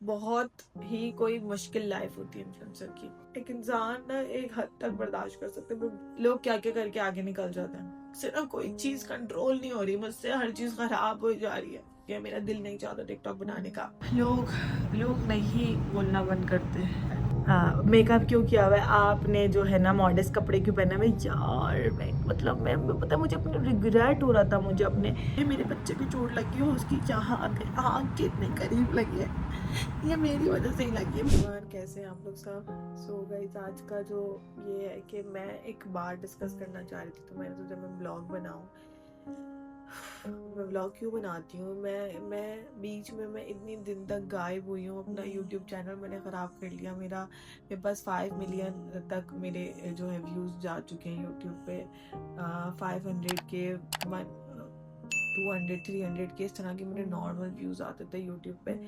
बहुत ही कोई मुश्किल लाइफ होती है इन्फ्लुएंसर की। एक इंसान ना एक हद तक बर्दाश्त कर सकते हैं, पर लोग क्या क्या करके आगे निकल जाते हैं। मुझसे ना कोई चीज कंट्रोल नहीं हो रही, मुझसे हर चीज खराब हो जा रही है। ये मेरा दिल नहीं चाहता टिकटॉक बनाने का। लोग लोग नहीं बोलना बंद करते। हाँ, मेकअप क्यों किया हुआ है आपने, जो है ना मॉडेस्ट कपड़े क्यों पहने हुए यार। मैं पता है, मुझे अपने रिग्रेट हो रहा था। मुझे अपने ये मेरे बच्चे की चोट लगी हो, उसकी जहाँ आँख के इतने करीब लगी है, ये मेरी वजह से ही लगी है। भगवान, कैसे हैं आप लोग सब? सो गाइस, आज का जो ये है कि मैं एक बात डिस्कस करना चाह रही थी, तो मैंने सोचा मैं ब्लॉग बनाऊं। मैं व्लॉग क्यों बनाती हूँ? मैं बीच में मैं इतनी दिन तक गायब हुई हूँ। अपना यूट्यूब चैनल मैंने ख़राब कर लिया। मेरे पास 5 मिलियन तक मेरे जो है व्यूज़ जा चुके हैं यूट्यूब पे। 500 के 200 300 के इस तरह के मेरे नॉर्मल व्यूज़ आते थे यूट्यूब पे।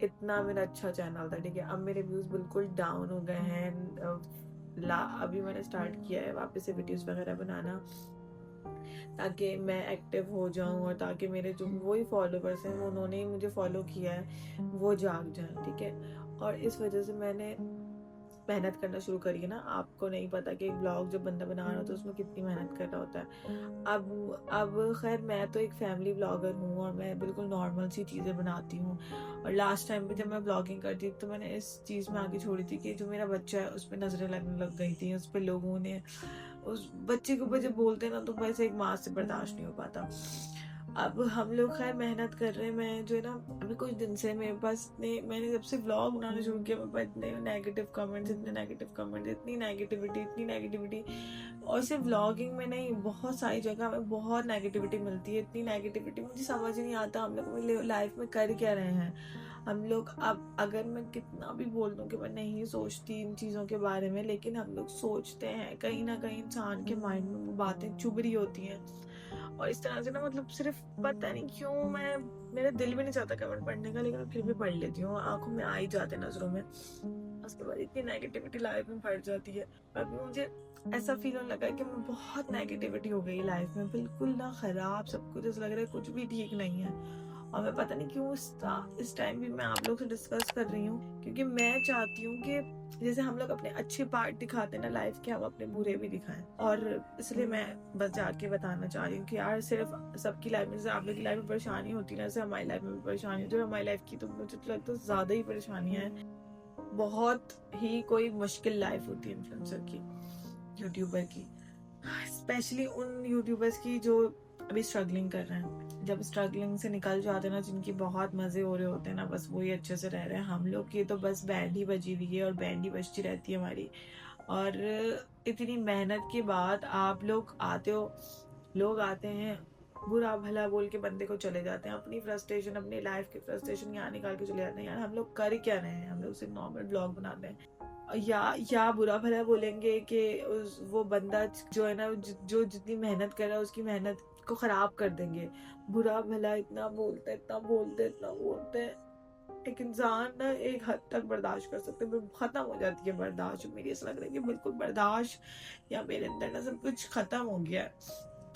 इतना मेरा अच्छा चैनल था, ठीक है। अब मेरे व्यूज़ बिल्कुल डाउन हो गए हैं। अभी मैंने स्टार्ट किया है वापस से वीडियोज़ वगैरह बनाना, ताकि मैं एक्टिव हो जाऊं और ताकि मेरे जो वही फॉलोवर्स हैं, वो उन्होंने ही मुझे फॉलो किया है, वो जाग जाएं, ठीक है। और इस वजह से मैंने मेहनत करना शुरू करी है ना। आपको नहीं पता कि एक ब्लॉग जब बंदा बना रहा होता है उसमें कितनी मेहनत कर रहा होता है। अब खैर मैं तो एक फैमिली ब्लॉगर हूँ और मैं बिल्कुल नॉर्मल सी चीज़ें बनाती हूँ। और लास्ट टाइम पे जब मैं ब्लॉगिंग करती थी तो मैंने इस चीज़ में आगे छोड़ी थी कि जो मेरा बच्चा है उस पर नज़रें लगने लग गई थी। उस पर लोगों ने उस बच्चे के ऊपर जब बोलते हैं ना, तो वैसे एक माँ से बर्दाश्त नहीं हो पाता। अब हम लोग खैर मेहनत कर रहे हैं। मैं जो है ना, अभी कुछ दिन से मेरे पास मैंने जब से व्लॉग बनाना शुरू किया, मेरे पास इतने नेगेटिव कमेंट्स, इतनी नेगेटिविटी। और सिर्फ व्लॉगिंग में नहीं, बहुत सारी जगह में बहुत नेगेटिविटी मिलती है। इतनी नेगेटिविटी मुझे समझ ही नहीं आता हम लोग लाइफ में कर क्या रहे हैं हम लोग। अब अगर मैं कितना भी बोल दूं कि मैं नहीं सोचती इन चीज़ों के बारे में, लेकिन हम लोग सोचते हैं। कहीं ना कहीं इंसान के माइंड में वो बातें चुभ रही होती हैं। और इस तरह से ना, मतलब सिर्फ पता नहीं क्यों मेरा दिल भी नहीं चाहता कमेंट पढ़ने का, लेकिन मैं फिर भी पढ़ लेती हूँ। आंखों में आ ही जाते नजरों में। उसके बाद इतनी नेगेटिविटी लाइफ में भर जाती है। अभी मुझे ऐसा फील होने लगा है कि मैं बहुत नेगेटिविटी हो गई लाइफ में, बिल्कुल ना खराब सब कुछ। ऐसा लग रहा है कुछ भी ठीक नहीं है। और मैं पता नहीं क्यों इस टाइम भी मैं आप लोग से डिस्कस कर रही हूँ, क्योंकि मैं चाहती हूँ कि जैसे हम लोग अपने अच्छे पार्ट दिखाते हैं ना लाइफ के, हम अपने बुरे भी दिखाएं। और इसलिए मैं बस जाके बताना चाह रही हूँ कि यार, सिर्फ सबकी लाइफ में, जैसे आप लोग की लाइफ में परेशानी होती है ना, जैसे हमारी लाइफ में भी परेशानी होती है। हमारी लाइफ की तो मुझे तो लगता है ज़्यादा ही परेशानियाँ हैं। बहुत ही कोई मुश्किल लाइफ होती है इन्फ्लुएंसर की, यूट्यूबर की। स्पेशली उन यूट्यूबर्स की जो अभी स्ट्रगलिंग कर रहे हैं। जब स्ट्रगलिंग से निकल जाते हैं ना, जिनकी बहुत मज़े हो रहे होते हैं ना, बस वही अच्छे से रह रहे हैं। हम लोग की तो बस बैंड ही बजी हुई है और बैंड ही बजती रहती है हमारी। और इतनी मेहनत के बाद आप लोग आते हो, लोग आते हैं, बुरा भला बोल के बंदे को चले जाते हैं। अपनी फ्रस्ट्रेशन, अपनी लाइफ की फ्रस्ट्रेशन यहाँ निकाल के चले जाते हैं। यार, हम लोग कर क्या रहे हैं? हम लोग सिर्फ नॉर्मल ब्लॉग बनाते हैं। या बुरा भला बोलेंगे कि वो बंदा जो है ना, जो जितनी मेहनत कर रहा है उसकी मेहनत को खराब कर देंगे। बुरा भला इतना बोलते हैं। एक इंसान ना एक हद तक बर्दाश्त कर सकते हैं, खत्म हो जाती है बर्दाश्त। मेरी ऐसा लग रहा है कि बिल्कुल बर्दाश्त, या मेरे अंदर ना सब कुछ खत्म हो गया है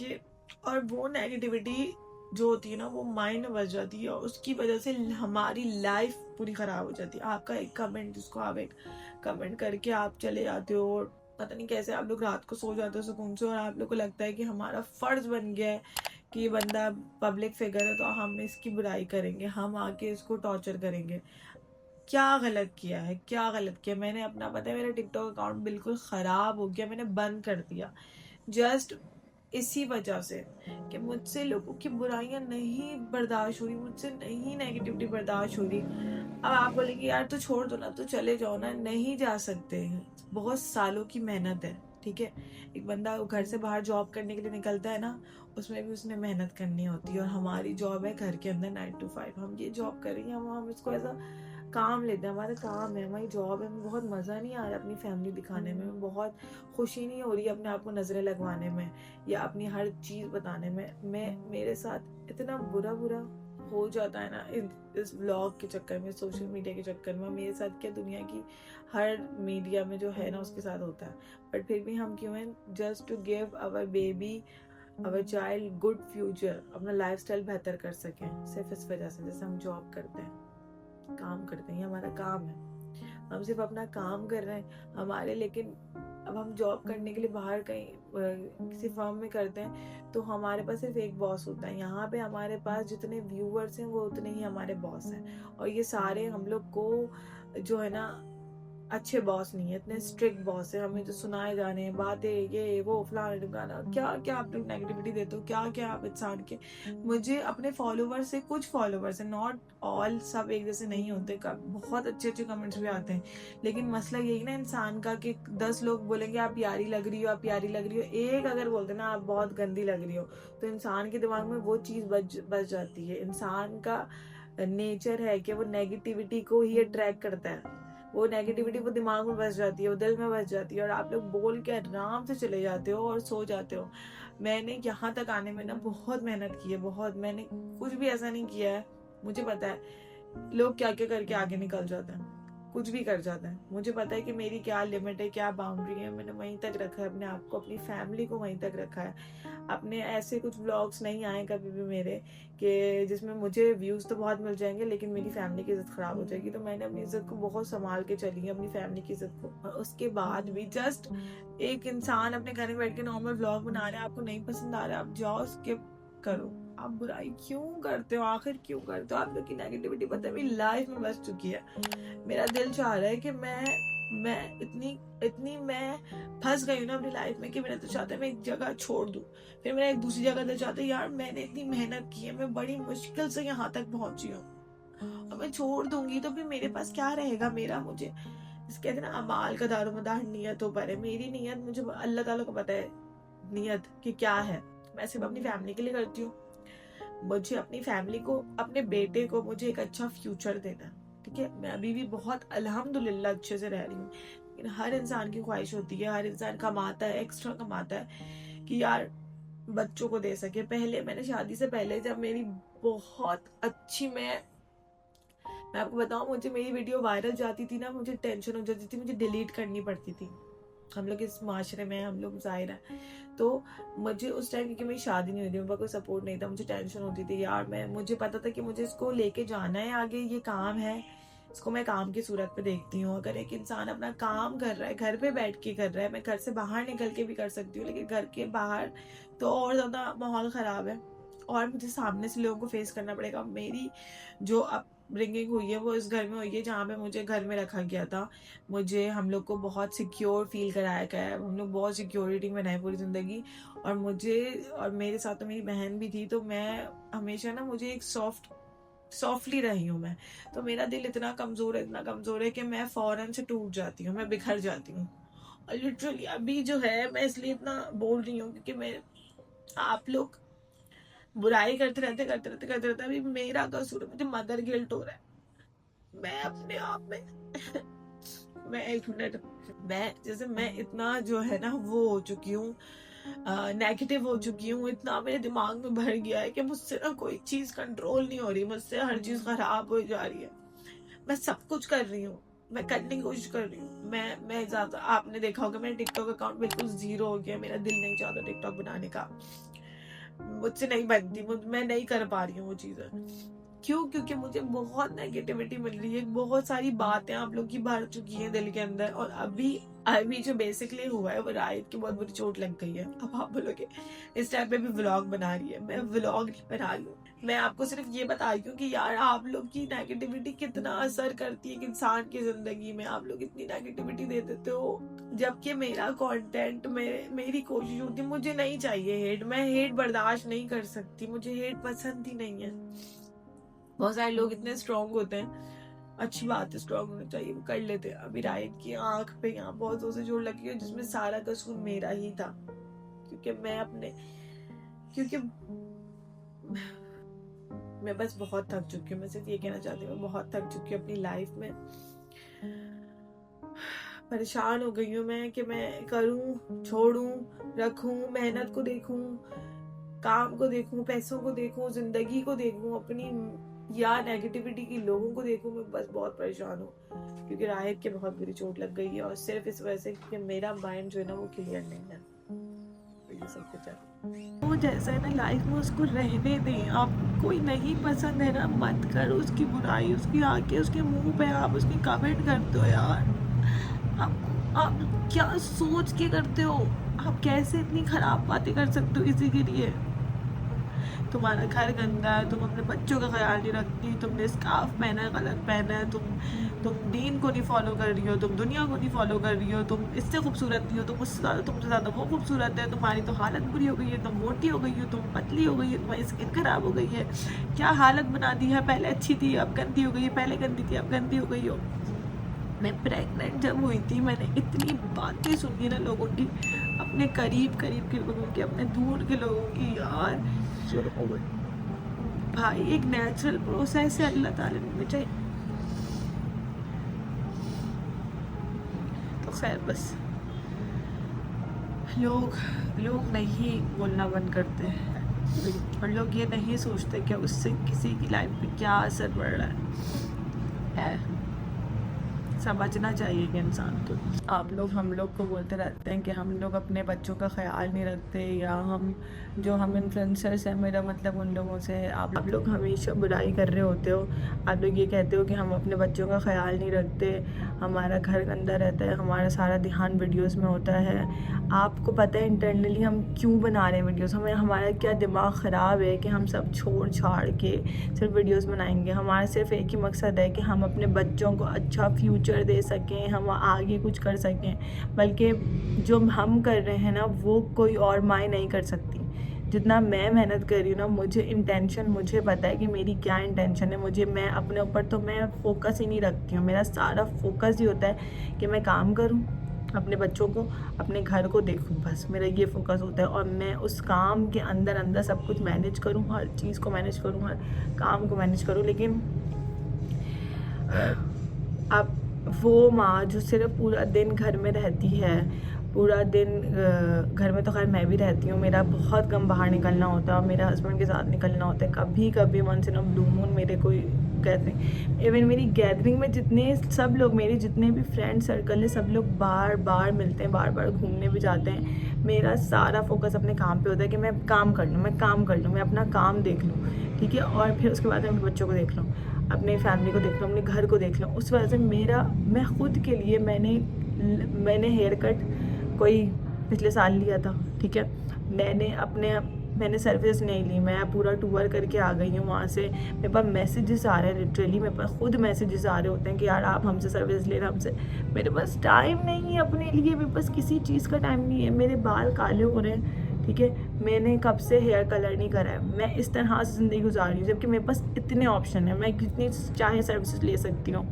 कि। और वो नेगेटिविटी जो होती है ना, वो माइंड में बस जाती है और उसकी वजह से हमारी लाइफ पूरी खराब हो जाती है। आपका एक कमेंट, जिसको आप एक कमेंट करके आप चले जाते हो, और पता नहीं कैसे आप लोग रात को सो जाते हो सुकून से, और आप लोग को लगता है कि हमारा फर्ज बन गया है कि ये बंदा पब्लिक फिगर है, तो हम इसकी बुराई करेंगे, हम आके इसको टॉर्चर करेंगे। क्या गलत किया है? क्या गलत किया मैंने? अपना पता है, मेरा टिकटॉक अकाउंट बिल्कुल खराब हो गया, मैंने बंद कर दिया जस्ट इसी वजह से कि मुझसे लोगों की बुराइयां नहीं बर्दाश्त हो रही, मुझसे नहीं नेगेटिविटी बर्दाश्त हो रही। अब आप बोलेंगे यार तो छोड़ दो ना, तो चले जाओ ना। नहीं जा सकते हैं, बहुत सालों की मेहनत है, ठीक है। एक बंदा घर से बाहर जॉब करने के लिए निकलता है ना, उसमें भी उसने मेहनत करनी होती है। और हमारी जॉब है घर के अंदर 9 to 5, हम ये जॉब कर रही हैं, हम इसको ऐसा काम लेते हैं, हमारा काम है, हमारी जॉब है। हमें बहुत मज़ा नहीं आ रहा अपनी फैमिली दिखाने में, बहुत खुशी नहीं हो रही अपने आप को नज़रें लगवाने में, या अपनी हर चीज़ बताने में। मेरे साथ इतना बुरा बुरा हो जाता है ना इस ब्लॉग के चक्कर में, सोशल मीडिया के चक्कर में। मेरे साथ क्या, दुनिया की हर मीडिया में जो है ना उसके साथ होता है। बट फिर भी हम क्यों हैं? Just to give our baby, our child good future, अपना लाइफस्टाइल बेहतर कर सकें, सिर्फ इस वजह से, जैसे हम जॉब करते हैं। काम करते हैं, ये हमारा काम है, हम सिर्फ अपना काम कर रहे हैं हमारे। लेकिन अब हम जॉब करने के लिए बाहर कहीं किसी फर्म में करते हैं तो हमारे पास सिर्फ एक बॉस होता है। यहाँ पे हमारे पास जितने व्यूअर्स हैं वो उतने ही हमारे बॉस हैं, और ये सारे हम लोग को जो है ना अच्छे बॉस नहीं है, इतने स्ट्रिक्ट बॉस है। हमें जो सुनाए जाने हैं बातें, ये वो फलाना ढिमकाना, क्या क्या आप लोग नेगेटिविटी देते हो, क्या क्या आप इंसान के। मुझे अपने फॉलोवर से, कुछ फॉलोवर्स है, नॉट ऑल, सब एक जैसे नहीं होते, बहुत अच्छे अच्छे कमेंट्स भी आते हैं। लेकिन मसला यही ना इंसान का कि 10 लोग बोलेंगे आप प्यारी लग रही हो, आप प्यारी लग रही हो, एक अगर बोलते ना आप बहुत गंदी लग रही हो, तो इंसान के दिमाग में वो चीज़ बच जाती है। इंसान का नेचर है कि वो नेगेटिविटी को ही अट्रैक्ट करता है, वो नेगेटिविटी वो दिमाग में बस जाती है, वो दिल में बस जाती है, और आप लोग बोल के आराम से चले जाते हो और सो जाते हो। मैंने यहाँ तक आने में ना बहुत मेहनत की है, बहुत। मैंने कुछ भी ऐसा नहीं किया है, मुझे पता है लोग क्या क्या करके आगे निकल जाते हैं, कुछ भी कर जाते हैं। मुझे पता है कि मेरी क्या लिमिट है, क्या बाउंड्री है, मैंने वहीं तक रखा है अपने आप को, अपनी फैमिली को वहीं तक रखा है। अपने ऐसे कुछ व्लॉग्स नहीं आए कभी भी मेरे कि जिसमें मुझे व्यूज़ तो बहुत मिल जाएंगे लेकिन मेरी फैमिली की इज्जत ख़राब हो जाएगी। तो मैंने अपनी इज्जत को बहुत संभाल के चली है, अपनी फैमिली की इज्जत को। और उसके बाद भी जस्ट एक इंसान अपने घर में बैठ के नॉर्मल व्लॉग बना रहा है, आपको नहीं पसंद आ रहा है, आप जाओ स्किप करो। आप बुराई क्यों करते हो, आखिर क्यों करते हो? आप लोग की नेगेटिविटी पता है मेरी लाइफ में बस चुकी है। मेरा दिल चाह रहा है कि मैं इतनी मैं फंस गई हूँ ना अपनी लाइफ में कि मेरा तो चाहता है मैं एक जगह छोड़ दूँ, फिर मेरा एक दूसरी जगह दिल चाहता है यार मैंने इतनी मेहनत की है, मैं बड़ी मुश्किल से यहाँ तक पहुंची हूँ, और मैं छोड़ दूंगी तो फिर मेरे पास क्या रहेगा मेरा? मुझे कहते हैं ना अमाल का दारोमदार नियतों पर है। मेरी नियत, मुझे अल्लाह ताला को पता है नियत कि क्या है। मैं सिर्फ अपनी फैमिली के लिए करती हूँ। मुझे अपनी फैमिली को, अपने बेटे को मुझे एक अच्छा फ्यूचर देना है, ठीक है। मैं अभी भी बहुत अल्हम्दुलिल्लाह अच्छे से रह रही हूँ, लेकिन हर इंसान की ख्वाहिश होती है, हर इंसान कमाता है, एक्स्ट्रा कमाता है कि यार बच्चों को दे सके। पहले मैंने शादी से पहले जब मेरी बहुत अच्छी, मैं आपको बताऊं, मुझे मेरी वीडियो वायरल जाती थी ना, मुझे टेंशन हो जाती थी, मुझे डिलीट करनी पड़ती थी। हम लोग इस माशरे में, हम लोग जाहिर है, तो मुझे उस टाइम, क्योंकि मेरी शादी नहीं हुई थी, मेरे पास कोई सपोर्ट नहीं था, मुझे टेंशन होती थी यार। मुझे पता था कि मुझे इसको लेके जाना है आगे, ये काम है, इसको मैं काम की सूरत पे देखती हूँ। अगर एक इंसान अपना काम कर रहा है, घर पे बैठ के कर रहा है, मैं घर से बाहर निकल के भी कर सकती हूँ, लेकिन घर के बाहर तो और ज़्यादा माहौल ख़राब है, और मुझे सामने से लोगों को फेस करना पड़ेगा। मेरी जो अपब्रिंगिंग हुई है वो इस घर में हुई है जहाँ पे मुझे घर में रखा गया था। मुझे, हम लोग को बहुत सिक्योर फील कराया गया है, हम लोग बहुत सिक्योरिटी में रहे पूरी ज़िंदगी। और मुझे, और मेरे साथ तो मेरी बहन भी थी, तो मैं हमेशा ना, मुझे एक सॉफ्टली रही हूँ मैं। तो मेरा दिल इतना कमज़ोर है कि मैं फ़ौरन से टूट जाती हूँ, मैं बिखर जाती हूँ। और लिटरली अभी जो है, मैं इसलिए इतना बोल रही हूँ क्योंकि मैं, आप लोग बुराई करते रहते अभी मेरा कसूर है, मुझे मदर गिल्ट हो रहा है। मैं अपने आप में मैं एक मिनट, मैं इतना जो है ना वो हो चुकी हूँ, नेगेटिव हो चुकी हूँ, इतना मेरे दिमाग में भर गया है कि मुझसे ना कोई चीज कंट्रोल नहीं हो रही, मुझसे हर चीज खराब हो जा रही है। मैं सब कुछ कर रही हूँ, मैं करने की कोशिश कर रही हूँ। मैं ज्यादा, आपने देखा होगा मेरा टिकटॉक अकाउंट बिल्कुल 0 हो गया, मेरा दिल नहीं चाहता टिकटॉक बनाने का, मुझसे नहीं बनती, मैं नहीं कर पा रही हूँ वो चीजें। क्यों? क्योंकि मुझे बहुत नेगेटिविटी मिल रही है, बहुत सारी बातें आप लोग की भर चुकी हैं दिल के अंदर। और अभी जो बेसिकली हुआ है वो रायत की बहुत बुरी चोट लग गई है। अब आप बोलोगे इस टाइम पे भी व्लॉग बना रही है, मैं व्लॉग नहीं बना रही हूँ, मैं आपको सिर्फ ये बता रही हूँ कि यार आप लोग की नेगेटिविटी कितना असर करती है एक इंसान की जिंदगी में। आप लोग इतनी नेगेटिविटी दे देते हो, जबकि मेरा कंटेंट, मेरी कोशिश होती है, मुझे नहीं चाहिए हेट, मैं हेट बर्दाश्त नहीं कर सकती, मुझे हेट पसंद ही नहीं है। बहुत सारे लोग इतने स्ट्रांग होते हैं, अच्छी बात है, स्ट्रांग होना चाहिए, वो कर लेते हैं। अभी रायत की आंख पे यहाँ बहुत जोर से चोट लगी है, जिसमें सारा कसूर मेरा ही था, क्योंकि मैं बस बहुत थक चुकी हूँ। मैं सिर्फ ये कहना चाहती हूँ, बहुत थक चुकी हूँ अपनी लाइफ में, परेशान हो गई हूँ मैं कि मैं करूँ, छोड़ूं, रखूं, मेहनत को देखूं, काम को देखूं, पैसों को देखूं, जिंदगी को देखूं अपनी, या नेगेटिविटी की लोगों को देखूं। मैं बस बहुत परेशान हूँ क्योंकि राहत के बहुत बुरी चोट लग गई है, और सिर्फ इस वजह से कि मेरा माइंड जो है ना वो क्लियर नहीं है। तो ये सब कुछ है, वो जैसा है ना लाइफ में उसको रहने दें आप। कोई नहीं पसंद है ना, मत करो उसकी बुराई, उसकी आके उसके मुंह पे आप उसकी कमेंट करते हो यार। आप क्या सोच के करते हो? आप कैसे इतनी खराब बातें कर सकते हो किसी के लिए? तुम्हारा घर गंदा है, तुम अपने बच्चों का ख्याल नहीं रखती, तुमने स्कार्फ पहना है गलत पहना है, तुम दीन को नहीं फॉलो कर रही हो, तुम दुनिया को नहीं फॉलो कर रही हो, तुम इससे खूबसूरत नहीं हो, तुम उससे ज़्यादा, तुमसे ज़्यादा वो खूबसूरत है, तुम्हारी तो हालत बुरी हो गई है, तुम मोटी हो गई हो, तुम पतली हो गई है, तुम्हारी स्किन खराब हो गई है, क्या हालत बना दी है, पहले अच्छी थी अब गंदी हो गई है, पहले गंदी थी अब गंदी हो गई हो। मैं प्रेग्नेंट जब हुई थी मैंने इतनी बातें सुनी ना लोगों की, अपने करीब के लोगों की, अपने दूर के लोगों की यार। भाई एक नेचुरल प्रोसेस है, अल्लाह ताला ने मुझे, तो खैर बस लोग नहीं बोलना बंद करते हैं, और लोग ये नहीं सोचते कि उससे किसी की लाइफ पे क्या असर पड़ रहा है। समझना चाहिए कि इंसान को, आप लोग हम लोग को बोलते रहते हैं कि हम लोग अपने बच्चों का ख्याल नहीं रखते, या हम इन्फ्लुएंसर्स हैं, मेरा मतलब उन लोगों से आप लोग हमेशा बुराई कर रहे होते हो। आप लोग ये कहते हो कि हम अपने बच्चों का ख्याल नहीं रखते, हमारा घर गंदा रहता है, हमारा सारा ध्यान वीडियोस में होता है। आपको पता है इंटरनली हम क्यों बना रहे हैं वीडियोस? हमारा क्या दिमाग ख़राब है कि हम सब छोड़ छाड़ के सिर्फ वीडियोस बनाएंगे? हमारा सिर्फ एक ही मकसद है कि हम अपने बच्चों को अच्छा फ्यूचर दे सकें, हम आगे कुछ कर सकें, बल्कि जो हम कर रहे हैं ना वो कोई और माँ नहीं कर सकती। जितना मैं मेहनत कर रही हूँ ना, मुझे पता है कि मेरी क्या इंटेंशन है। मैं अपने ऊपर तो मैं फोकस ही नहीं रखती हूँ, मेरा सारा फोकस ही होता है कि मैं काम करूँ, अपने बच्चों को, अपने घर को देखूं, बस मेरा ये फोकस होता है। और मैं उस काम के अंदर सब कुछ मैनेज करूं, हर चीज़ को मैनेज करूं, हर काम को मैनेज करूं। लेकिन अब वो माँ जो सिर्फ पूरा दिन घर में रहती है, पूरा दिन घर में तो खैर मैं भी रहती हूँ, मेरा बहुत कम बाहर निकलना होता है, मेरे हस्बैंड के साथ निकलना होता है, कभी कभी once in a blue moon मेरे कोई गैदरिंग, इवन मेरी गैदरिंग में जितने सब लोग, मेरे जितने भी फ्रेंड सर्कल है, सब लोग बार बार मिलते हैं, बार बार घूमने भी जाते हैं। मेरा सारा फोकस अपने काम पे होता है कि मैं काम कर लूँ, मैं अपना काम देख लूँ, ठीक है, और फिर उसके बाद अपने बच्चों को देख लूँ, अपने फैमिली को देख लूँ, अपने घर को देख लूँ। उस वजह से मैं खुद के लिए मैंने हेयर कट कोई पिछले साल लिया था, ठीक है, मैंने सर्विस नहीं ली, मैं पूरा टूर करके आ गई हूँ वहाँ से। मेरे पास मैसेजेस आ रहे हैं, लिटरली मेरे पास खुद मैसेजेस आ रहे होते हैं कि यार आप हमसे सर्विस ले रहे, हमसे। मेरे पास टाइम नहीं है अपने लिए, मेरे पास किसी चीज़ का टाइम नहीं है। मेरे बाल काले हो रहे हैं, ठीक है, मैंने कब से हेयर कलर नहीं करा है, मैं इस तरह से ज़िंदगी गुजार रही हूँ, जबकि मेरे पास इतने ऑप्शन है, मैं कितनी चाहे सर्विसेज ले सकती हूँ,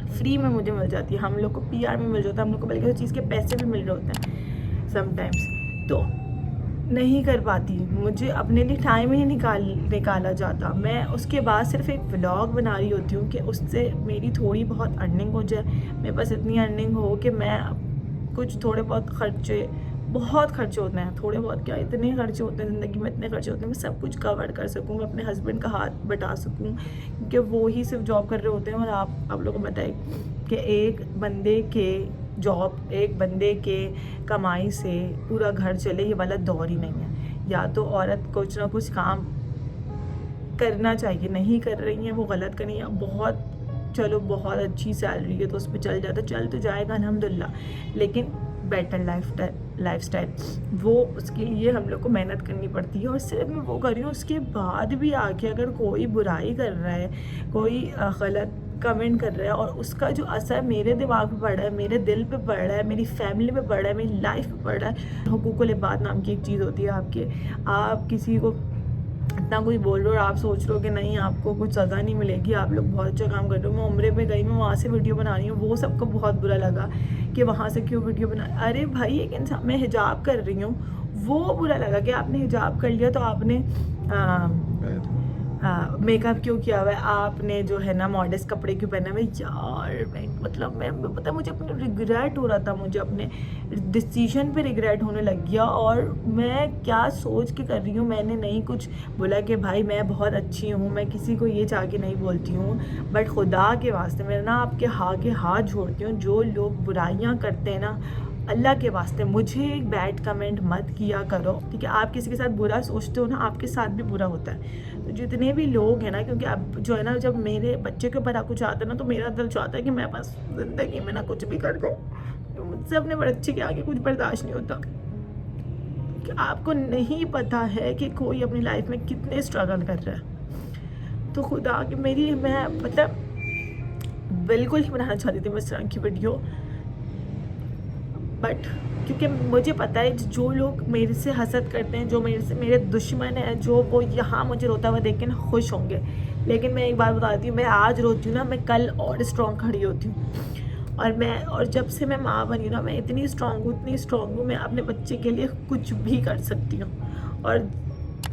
फ्री में मुझे मिल जाती है। हम लोग को PR में मिल जाता है, हम लोग को बल्कि उस चीज़ के पैसे भी मिल रहे होते हैं समटाइम्स। तो नहीं कर पाती, मुझे अपने लिए टाइम ही निकाला जाता। मैं उसके बाद सिर्फ एक व्लॉग बना रही होती हूँ कि उससे मेरी थोड़ी बहुत अर्निंग हो जाए, मेरे पास इतनी अर्निंग हो कि मैं कुछ थोड़े बहुत बहुत खर्चे होते हैं, थोड़े बहुत क्या, इतने खर्चे होते हैं ज़िंदगी में, इतने खर्चे होते हैं, मैं सब कुछ कवर कर सकूँ, मैं अपने हस्बैंड का हाथ बटा सकूँ, क्योंकि वो ही सिर्फ जॉब कर रहे होते हैं। और आप लोगों को बताएं कि एक बंदे के कमाई से पूरा घर चले, ये वाला दौर ही नहीं है। या तो औरत कुछ ना कुछ काम करना चाहिए, नहीं कर रही हैं वो गलत कर रही हैं, बहुत अच्छी सैलरी है तो उस पर चल तो जाएगा अल्हम्दुलिल्लाह, लेकिन बेटर लाइफस्टाइल वो, उसके लिए हम लोग को मेहनत करनी पड़ती है। और सिर्फ मैं वो कर रही हूँ, उसके बाद भी आके अगर कोई बुराई कर रहा है, कोई गलत कमेंट कर रहा है, और उसका जो असर मेरे दिमाग पे पड़ रहा है, मेरे दिल पे पड़ रहा है, मेरी फैमिली पे पड़ रहा है, मेरी लाइफ पे पड़ रहा है। हुकूकुल इबाद नाम की एक चीज़ होती है, आप किसी को इतना कुछ बोल रहे हो और आप सोच रहे हो कि नहीं आपको कुछ सज़ा नहीं मिलेगी, आप लोग बहुत अच्छा काम कर रहे हो। मैं उम्रे पे गई, मैं वहाँ से वीडियो बना रही हूँ, वो सबको बहुत बुरा लगा कि वहाँ से क्यों वीडियो बना। अरे भाई एक इंसान, मैं हिजाब कर रही हूँ, वो बुरा लगा कि आपने हिजाब कर लिया तो आपने मेकअप क्यों किया हुआ है, आपने जो है ना मॉडेस्ट कपड़े क्यों पहने हुए। यार मैं पता, मुझे अपने रिग्रेट हो रहा था, मुझे अपने डिसीजन पे रिग्रेट होने लग गया। और मैं क्या सोच के कर रही हूँ, मैंने नहीं कुछ बोला कि भाई मैं बहुत अच्छी हूँ, मैं किसी को ये चाह के नहीं बोलती हूँ, बट खुदा के वास्ते मैं ना आपके हाथ जोड़ती हूँ, जो लोग बुराइयाँ करते हैं ना, अल्लाह के वास्ते मुझे बैड कमेंट मत किया करो, ठीक है। आप किसी के साथ बुरा सोचते हो ना, आपके साथ भी बुरा होता है। तो जितने भी लोग हैं ना, क्योंकि अब जो है ना, जब मेरे बच्चे के ऊपर कुछ आता है ना, तो मेरा दिल चाहता है कि मैं बस ज़िंदगी में ना कुछ भी कर दूँ। तो मुझसे अपने बच्चे के आगे कुछ बर्दाश्त नहीं होता। कि आपको नहीं पता है कि कोई अपनी लाइफ में कितने स्ट्रगल कर रहा है। तो खुदा की मैं मतलब बिल्कुल ही बनाना चाहती थी मैं इस तरह की वीडियो, बट क्योंकि मुझे पता है जो लोग मेरे से हसद करते हैं, जो मेरे दुश्मन हैं, जो वो यहाँ मुझे रोता हुआ देख के ना खुश होंगे। लेकिन मैं एक बात बताती हूँ, मैं आज रोती हूँ ना, मैं कल और स्ट्रॉन्ग खड़ी होती हूँ। और जब से मैं माँ बनी ना, मैं इतनी स्ट्रॉन्ग हूँ, मैं अपने बच्चे के लिए कुछ भी कर सकती हूँ।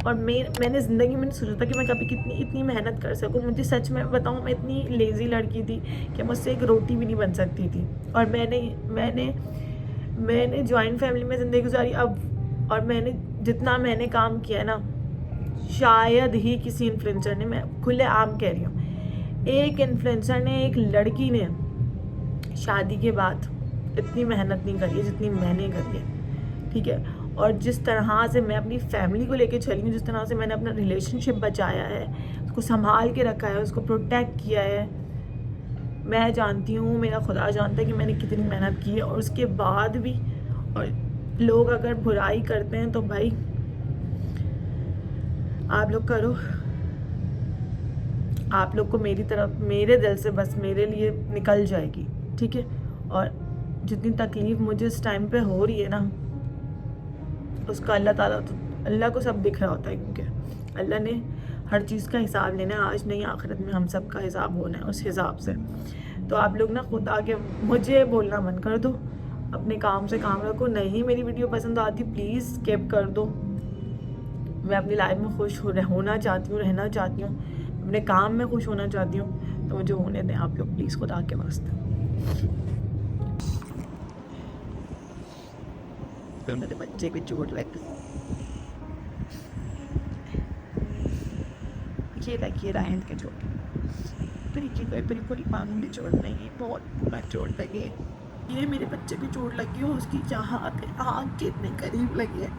और मैंने ज़िंदगी में नहीं सोचा था कि मैं कभी इतनी मेहनत कर सकूँ। मुझे सच में बताऊँ, मैं इतनी लेज़ी लड़की थी कि मुझसे एक रोटी भी नहीं बन सकती थी। और मैंने जॉइंट फैमिली में ज़िंदगी गुजारी अब, और जितना मैंने काम किया ना, शायद ही किसी इन्फ्लुएंसर ने, मैं खुले आम कह रही हूँ, एक इन्फ्लुएंसर ने, एक लड़की ने शादी के बाद इतनी मेहनत नहीं करी है जितनी मैंने करी है, ठीक है। और जिस तरह से मैं अपनी फैमिली को लेके चली हूँ, जिस तरह से मैंने अपना रिलेशनशिप बचाया है, उसको संभाल के रखा है, उसको प्रोटेक्ट किया है, मैं जानती हूँ, मेरा खुदा जानता है कि मैंने कितनी मेहनत की है। और उसके बाद भी और लोग अगर बुराई करते हैं तो भाई आप लोग करो, आप लोग को मेरी तरफ, मेरे दिल से बस मेरे लिए निकल जाएगी, ठीक है। और जितनी तकलीफ़ मुझे इस टाइम पे हो रही है ना, उसका अल्लाह को सब दिख रहा होता है, क्योंकि अल्लाह ने हर चीज़ का हिसाब लेना है। आज नहीं आखिरत में हम सब का हिसाब होना है उस हिसाब से। तो आप लोग ना खुद आके मुझे बोलना बंद कर दो, अपने काम से काम रखो। नहीं मेरी वीडियो पसंद आती प्लीज़ स्किप कर दो। मैं अपनी लाइफ में खुश होना चाहती हूँ, रहना चाहती हूँ, अपने काम में खुश होना चाहती हूँ, तो मुझे होने दें आप लोग प्लीज़, खुदा के वास्ते। मेरे बच्चे को चोट लग गई, ये लगी रायन के चोट, बिल्कुल मामूली चोट नहीं, बहुत बुरा चोट लगी है। ये मेरे बच्चे की चोट लगी है, उसकी जहाँ आँख के इतने करीब लगी है,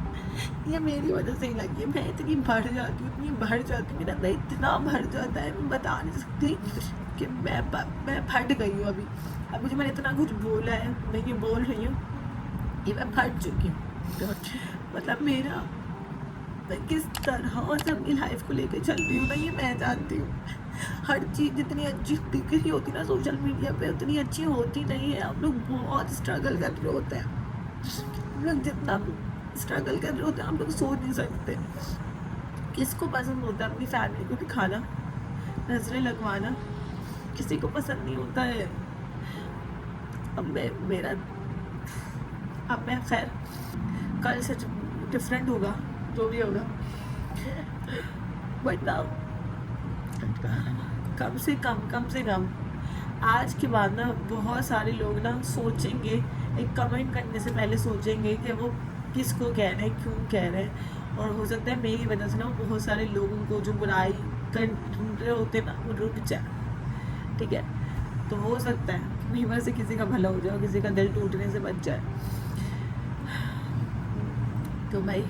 ये मेरी वजह से ही लगी है। मैं इतनी बढ़ जाती हूँ, मेरा अंदर इतना भर जाता है, मैं बता नहीं सकती कि मैं फट गई हूँ। अब मुझे मैंने इतना कुछ बोला है, मैं ये बोल रही हूँ कि मैं फट चुकी हूँ। मतलब मैं किस तरह से अपनी लाइफ को लेकर चल रही हूँ ना, ये मैं जानती हूँ। हर चीज़ जितनी अच्छी दिख रही होती ना सोशल मीडिया पे, उतनी अच्छी होती नहीं है। हम लोग बहुत स्ट्रगल कर रहे होते हैं, हम लोग जितना स्ट्रगल कर रहे होते हैं हम लोग सोच नहीं सकते। किसको पसंद होता है अपनी फैमिली को दिखाना, नजरें लगवाना, किसी को पसंद नहीं होता है। अब मैं खैर कल से डिफरेंट होगा, जो भी होगा, बट नाउ कम से कम आज के बाद ना बहुत सारे लोग ना सोचेंगे, एक कमेंट करने से पहले सोचेंगे कि वो किसको कह रहे हैं, क्यों कह रहे हैं। और हो सकता है मेरी वजह से ना बहुत सारे लोगों को जो बुराई कर रहे होते ना वो रुक जाए, ठीक है। तो हो सकता है मेरी वजह से किसी का भला हो जाए, किसी का दिल टूटने से बच जाए। तो भाई